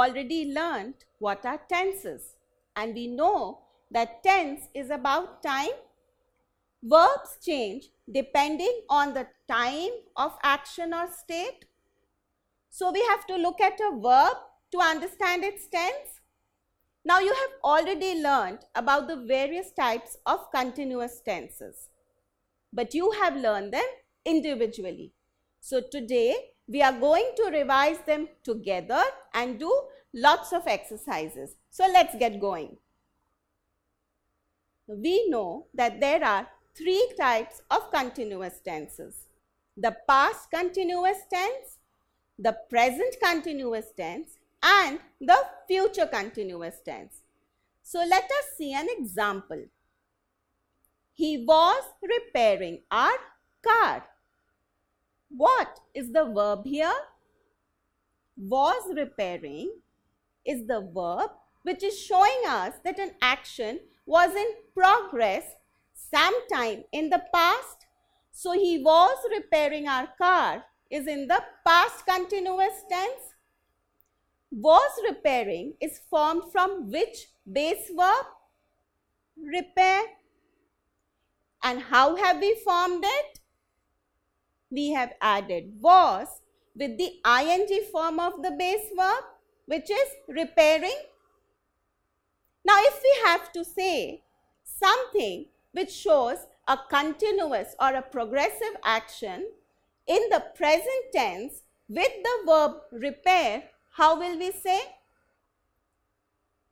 already learned what are tenses, and we know that tense is about time. Verbs change depending on the time of action or state. So we have to look at a verb to understand its tense. Now you have already learned about the various types of continuous tenses, but you have learned them individually. So today we are going to revise them together and do lots of exercises. So let's get going. We know that there are three types of continuous tenses: the past continuous tense, the present continuous tense, and the future continuous tense. So let us see an example. He was repairing our car. What is the verb here? Was repairing is the verb which is showing us that an action was in progress sometime in the past. So he was repairing our car is in the past continuous tense. Was repairing is formed from which base verb? Repair. And how have we formed it? We have added was with the ing form of the base verb, which is repairing. Now if we have to say something which shows a continuous or a progressive action in the present tense with the verb repair, how will we say?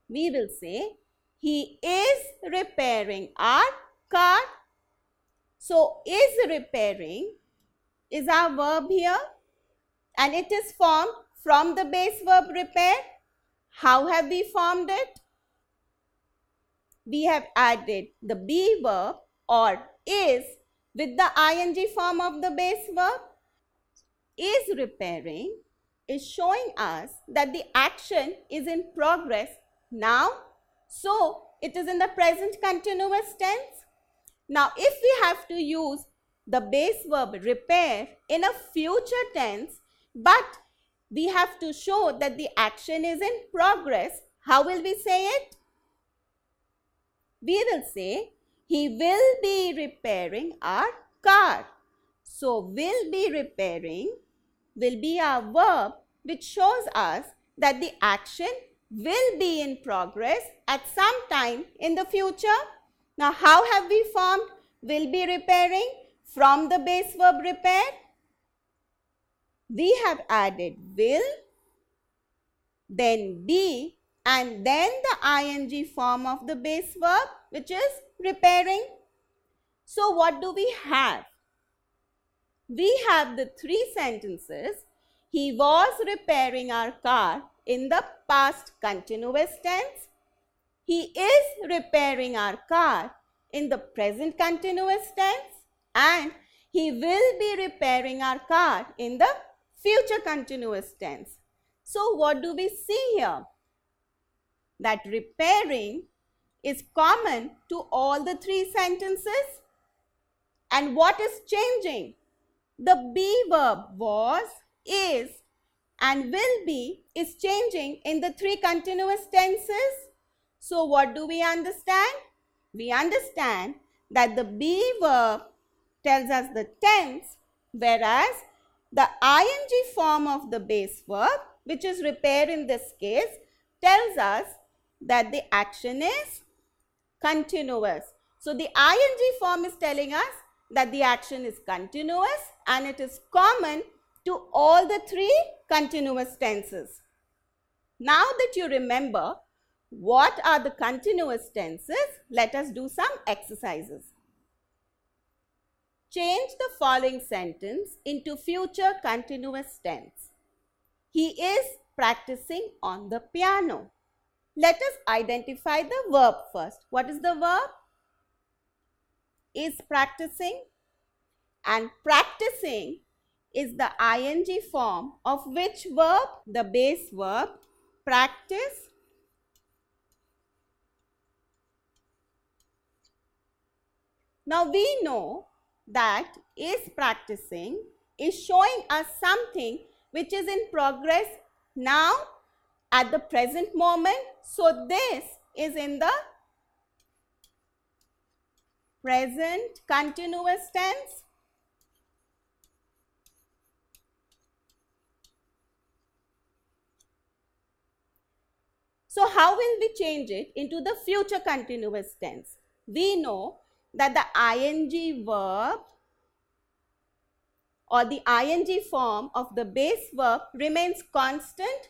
We will say, he is repairing our car. So, is repairing is our verb here, and it is formed from the base verb repair. How have we formed it? We have added the be verb or is with the ing form of the base verb. Is repairing is showing us that the action is in progress now. So, it is in the present continuous tense. Now, if we have to use the base verb repair in a future tense, but we have to show that the action is in progress, how will we say it? We will say, he will be repairing our car. So, will be repairing will be our verb which shows us that the action will be in progress at some time in the future. Now, how have we formed will be repairing from the base verb repair? We have added will, then be, and then the ing form of the base verb, which is repairing. So, what do we have? We have the three sentences. He was repairing our car in the past continuous tense. He is repairing our car in the present continuous tense, and he will be repairing our car in the future continuous tense. So, what do we see here? That repairing is common to all the three sentences. And what is changing? The be verb was, is, and will be is changing in the three continuous tenses. So, what do we understand? We understand that the be verb tells us the tense, whereas the ing form of the base verb, which is repair in this case, tells us that the action is continuous. So, the ing form is telling us that the action is continuous and it is common to all the three continuous tenses. Now that you remember what are the continuous tenses, let us do some exercises. Change the following sentence into future continuous tense. He is practicing on the piano. Let us identify the verb first. What is the verb? Is practicing, and practicing is the ing form of which verb? The base verb practice. Now we know that is practicing is showing us something which is in progress now at the present moment. So this is in the present continuous tense. So how will we change it into the future continuous tense? We know that the ing verb or the ing form of the base verb remains constant.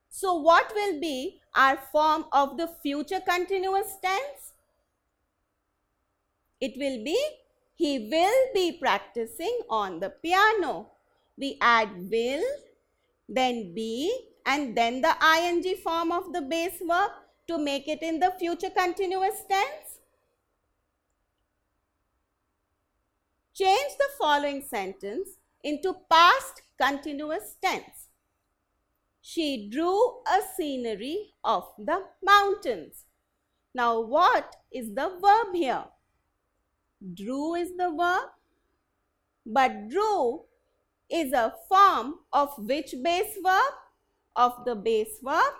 So what will be our form of the future continuous tense? It will be, he will be practicing on the piano. We add will, then be, and then the ing form of the base verb to make it in the future continuous tense. Change the following sentence into past continuous tense. She drew a scenery of the mountains. Now what is the verb here? Drew is the verb, but drew is a form of which base verb? Of the base verb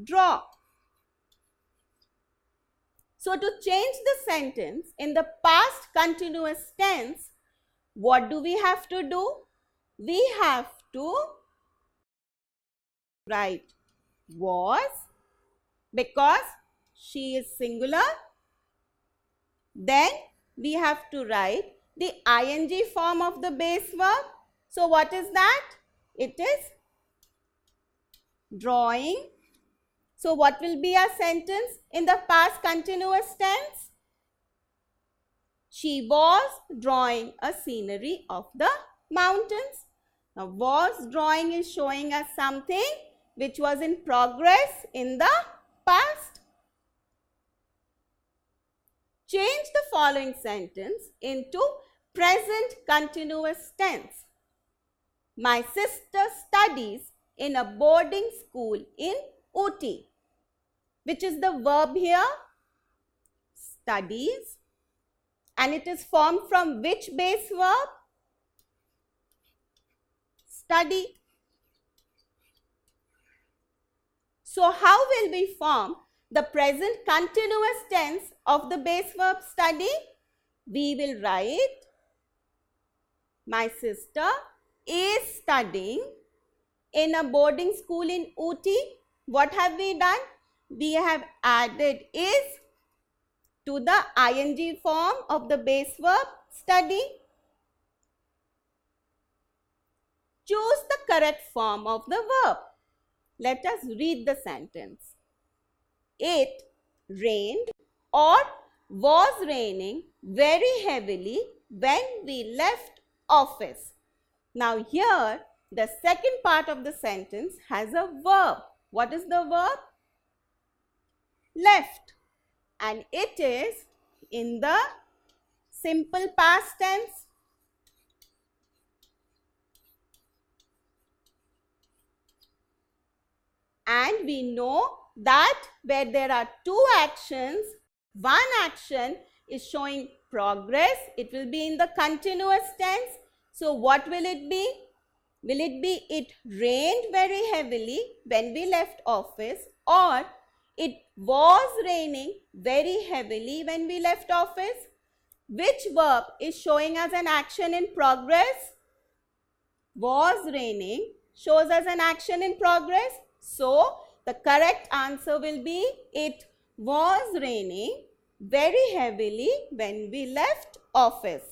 draw. So to change the sentence in the past continuous tense, what do we have to do? We have to write was because she is singular. Then we have to write the ing form of the base verb. So what is that? It is drawing. So what will be our sentence in the past continuous tense? She was drawing a scenery of the mountains. Now was drawing is showing us something which was in progress in the past. Change the following sentence into present continuous tense. My sister studies in a boarding school in Ooty. Which is the verb here? Studies. And it is formed from which base verb? Study. So how will we form the present continuous tense of the base verb study? We will write, my sister is studying in a boarding school in Ooty. What have we done? We have added is to the ing form of the base verb study. Choose the correct form of the verb. Let us read the sentence. It rained or was raining very heavily when we left office. Now here the second part of the sentence has a verb. What is the verb? Left, and it is in the simple past tense. And we know that where there are two actions, one action is showing progress, it will be in the continuous tense. So what will it be? Will it be it rained very heavily when we left office, or it was raining very heavily when we left office? Which verb is showing us an action in progress? Was raining shows us an action in progress. So the correct answer will be it was raining very heavily when we left office.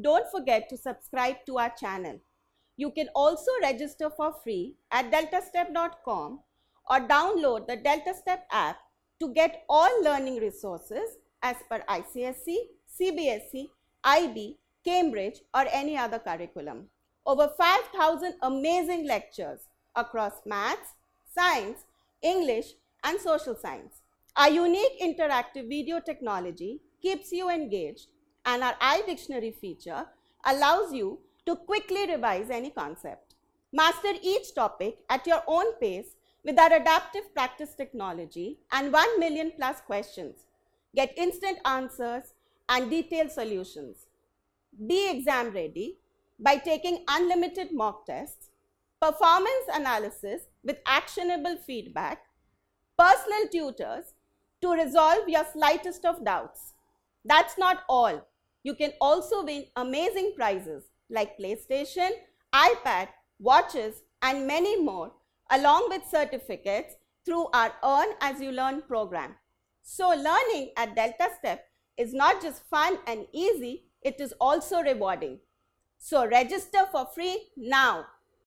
don't forget to subscribe to our channel. You can also register for free at deltastep.com or download the DeltaStep app to get all learning resources as per ICSE, CBSE, IB, Cambridge or any other curriculum. Over 5,000 amazing lectures across maths, science, English and social science. Our unique interactive video technology keeps you engaged, and our iDictionary feature allows you to quickly revise any concept. Master each topic at your own pace with our adaptive practice technology and 1 million plus questions. Get instant answers and detailed solutions. Be exam ready by taking unlimited mock tests, performance analysis with actionable feedback, personal tutors to resolve your slightest of doubts. That's not all. You can also win amazing prizes like PlayStation, iPad, watches and many more along with certificates through our Earn As You Learn program. So learning at DeltaStep is not just fun and easy, it is also rewarding. So register for free now.